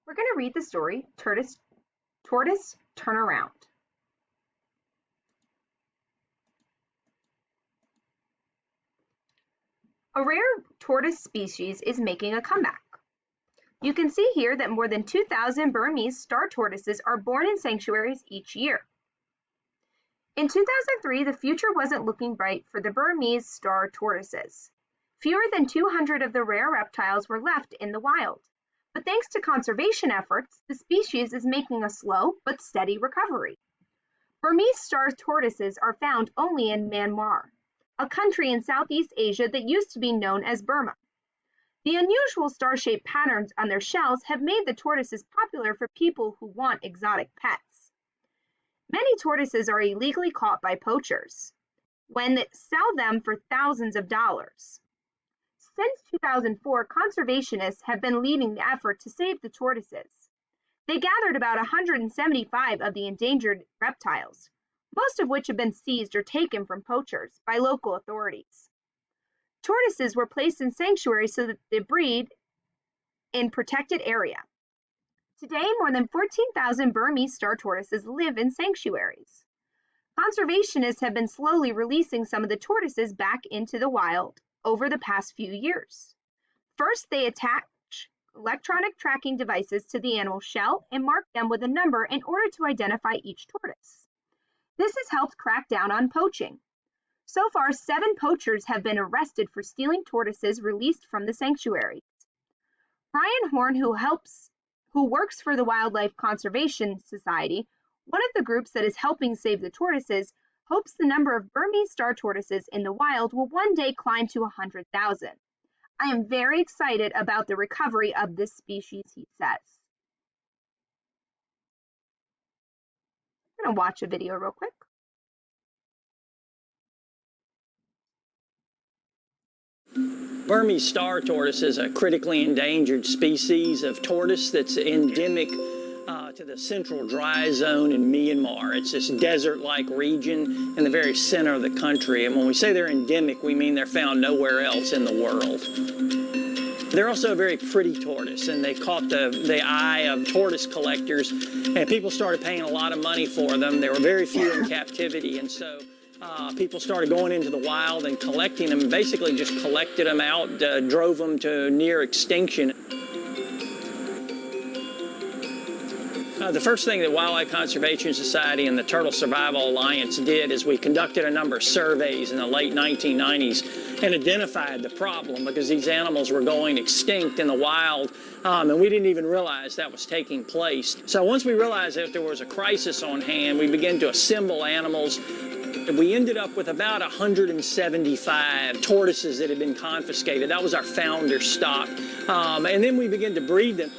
We're going to read the story, Tortoise Turnaround. A rare tortoise species is making a comeback. You can see here that more than 2,000 Burmese star tortoises are born in sanctuaries each year. In 2003, the future wasn't looking bright for the Burmese star tortoises. Fewer than 200 of the rare reptiles were left in the wild. But thanks to conservation efforts, the species is making a slow but steady recovery. Burmese star tortoises are found only in Myanmar, a country in Southeast Asia that used to be known as Burma. The unusual star-shaped patterns on their shells have made the tortoises popular for people who want exotic pets. Many tortoises are illegally caught by poachers, when they sell them for thousands of dollars. Since 2004, conservationists have been leading the effort to save the tortoises. They gathered about 175 of the endangered reptiles, most of which have been seized or taken from poachers by local authorities. Tortoises were placed in sanctuaries so that they breed in protected area. Today, more than 14,000 Burmese star tortoises live in sanctuaries. Conservationists have been slowly releasing some of the tortoises back into the wild over the past few years. First, they attach electronic tracking devices to the animal's shell and mark them with a number in order to identify each tortoise. This has helped crack down on poaching. So far, 7 poachers have been arrested for stealing tortoises released from the sanctuaries. Brian Horn, who works for the Wildlife Conservation Society, one of the groups that is helping save the tortoises, hopes the number of Burmese star tortoises in the wild will one day climb to 100,000. I am very excited about the recovery of this species, he says. I'm going to watch a video real quick. Burmese star tortoise is a critically endangered species of tortoise that's endemic to the central dry zone in Myanmar. It's this desert-like region in the very center of the country. And when we say they're endemic, we mean they're found nowhere else in the world. They're also a very pretty tortoise, and they caught the eye of tortoise collectors, and people started paying a lot of money for them. There were very few in captivity, and so people started going into the wild and collecting them, basically just collected them out, drove them to near extinction. The first thing that Wildlife Conservation Society and the Turtle Survival Alliance did is we conducted a number of surveys in the late 1990s and identified the problem because these animals were going extinct in the wild, and we didn't even realize that was taking place. So once we realized that there was a crisis on hand, we began to assemble animals. We ended up with about 175 tortoises that had been confiscated. That was our founder stock. And then we began to breed them.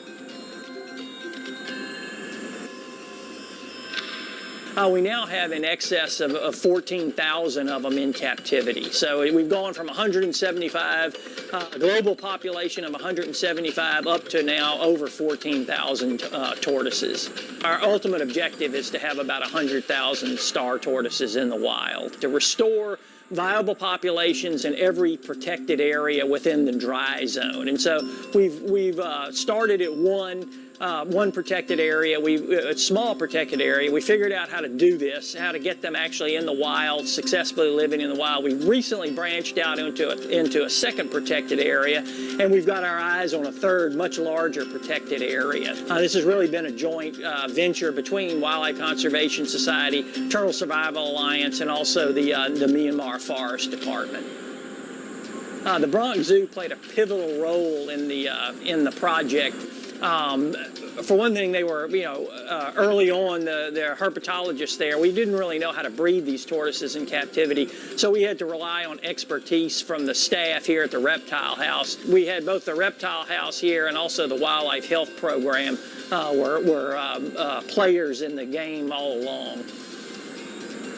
We now have in excess of 14,000 of them in captivity. So we've gone from 175, a global population of 175, up to now over 14,000 tortoises. Our ultimate objective is to have about 100,000 star tortoises in the wild, to restore viable populations in every protected area within the dry zone. And so we've started at one protected area, a small protected area. We figured out how to do this, how to get them actually in the wild, successfully living in the wild. We recently branched out into a second protected area, and we've got our eyes on a third, much larger protected area. This has really been a joint venture between Wildlife Conservation Society, Turtle Survival Alliance, and also the Myanmar Forest Department. The Bronx Zoo played a pivotal role in the project. For one thing, they were, early on, the herpetologists there, we didn't really know how to breed these tortoises in captivity, so we had to rely on expertise from the staff here at the Reptile House. We had both the Reptile House here and also the Wildlife Health Program were players in the game all along.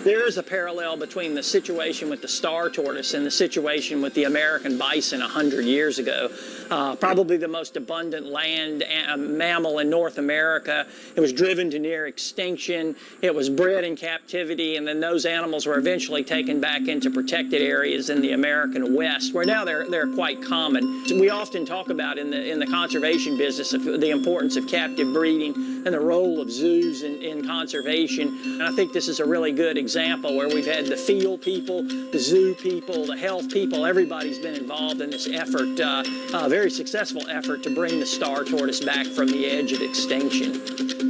There is a parallel between the situation with the star tortoise and the situation with the American bison 100 years ago. probably the most abundant land mammal in North America. It was driven to near extinction. It was bred in captivity, and then those animals were eventually taken back into protected areas in the American West, where now they're quite common. So we often talk about in the conservation business of the importance of captive breeding and the role of zoos in conservation. And I think this is a really good example where we've had the field people, the zoo people, the health people. Everybody's been involved in this effort, a very successful effort to bring the star tortoise back from the edge of extinction.